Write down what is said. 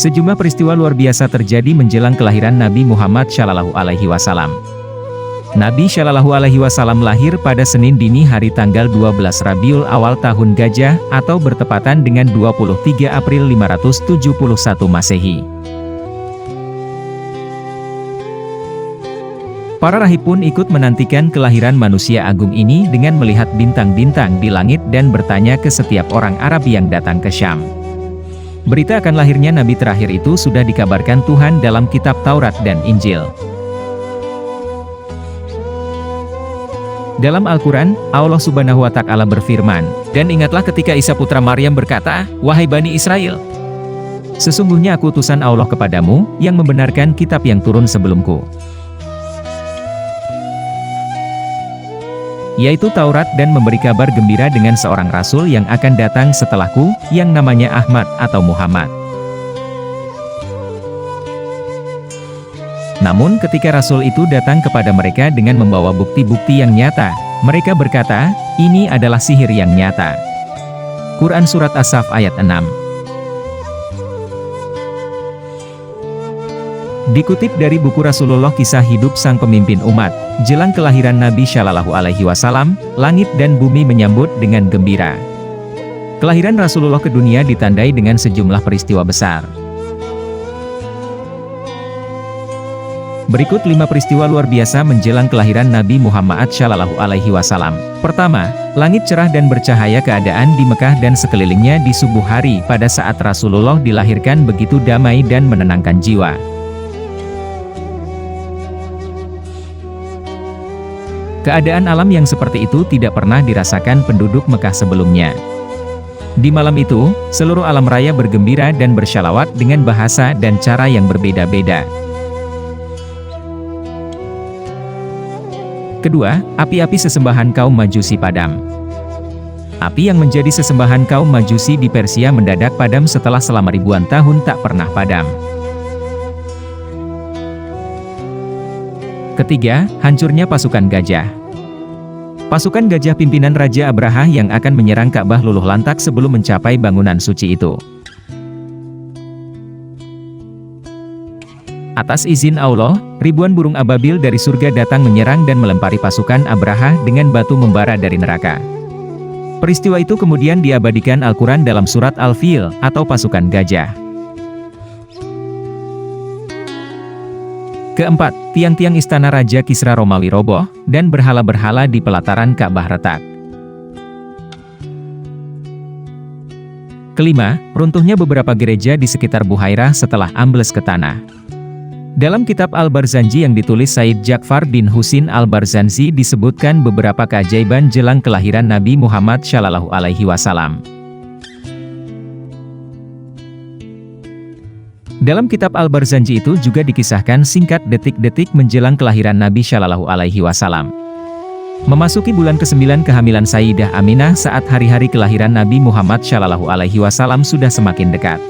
Sejumlah peristiwa luar biasa terjadi menjelang kelahiran Nabi Muhammad Shallallahu Alaihi Wasallam. Nabi Shallallahu Alaihi Wasallam lahir pada Senin dini hari tanggal 12 Rabiul Awal tahun Gajah, atau bertepatan dengan 23 April 571 Masehi. Para rahib pun ikut menantikan kelahiran manusia agung ini dengan melihat bintang-bintang di langit dan bertanya ke setiap orang Arab yang datang ke Syam. Berita akan lahirnya Nabi terakhir itu sudah dikabarkan Tuhan dalam kitab Taurat dan Injil. Dalam Al-Quran, Allah Subhanahu wa Ta'ala berfirman, "Dan ingatlah ketika Isa putra Maryam berkata, 'Wahai Bani Israel, sesungguhnya aku utusan Allah kepadamu, yang membenarkan kitab yang turun sebelumku, yaitu Taurat, dan memberi kabar gembira dengan seorang rasul yang akan datang setelahku, yang namanya Ahmad atau Muhammad.' Namun ketika rasul itu datang kepada mereka dengan membawa bukti-bukti yang nyata, mereka berkata, 'Ini adalah sihir yang nyata.'" Quran Surat As-Saff ayat 6. Dikutip dari buku Rasulullah Kisah Hidup Sang Pemimpin Umat, jelang kelahiran Nabi Shallallahu Alaihi Wasallam, langit dan bumi menyambut dengan gembira. Kelahiran Rasulullah ke dunia ditandai dengan sejumlah peristiwa besar. Berikut 5 peristiwa luar biasa menjelang kelahiran Nabi Muhammad Shallallahu Alaihi Wasallam. Pertama, langit cerah dan bercahaya. Keadaan di Mekah dan sekelilingnya di subuh hari pada saat Rasulullah dilahirkan begitu damai dan menenangkan jiwa. Keadaan alam yang seperti itu tidak pernah dirasakan penduduk Mekah sebelumnya. Di malam itu, seluruh alam raya bergembira dan bersyalawat dengan bahasa dan cara yang berbeda-beda. Kedua, api-api sesembahan kaum Majusi padam. Api yang menjadi sesembahan kaum Majusi di Persia mendadak padam setelah selama ribuan tahun tak pernah padam. Ketiga, hancurnya pasukan gajah. Pasukan gajah pimpinan Raja Abraha yang akan menyerang Ka'bah luluh lantak sebelum mencapai bangunan suci itu. Atas izin Allah, ribuan burung ababil dari surga datang menyerang dan melempari pasukan Abraha dengan batu membara dari neraka. Peristiwa itu kemudian diabadikan Al-Quran dalam surat Al-Fil, atau pasukan gajah. Keempat, tiang-tiang istana Raja Kisra Romawi roboh, dan berhala-berhala di pelataran Ka'bah retak. Kelima, runtuhnya beberapa gereja di sekitar Buhairah setelah ambles ke tanah. Dalam kitab Al-Barzanji yang ditulis Said Ja'far bin Husin Al-Barzanji disebutkan beberapa keajaiban jelang kelahiran Nabi Muhammad Shallallahu Alaihi Wasallam. Dalam kitab Al-Barzanji itu juga dikisahkan singkat detik-detik menjelang kelahiran Nabi Shallallahu Alaihi Wasallam. Memasuki bulan ke-9 kehamilan Sayyidah Aminah saat hari-hari kelahiran Nabi Muhammad Shallallahu Alaihi Wasallam sudah semakin dekat.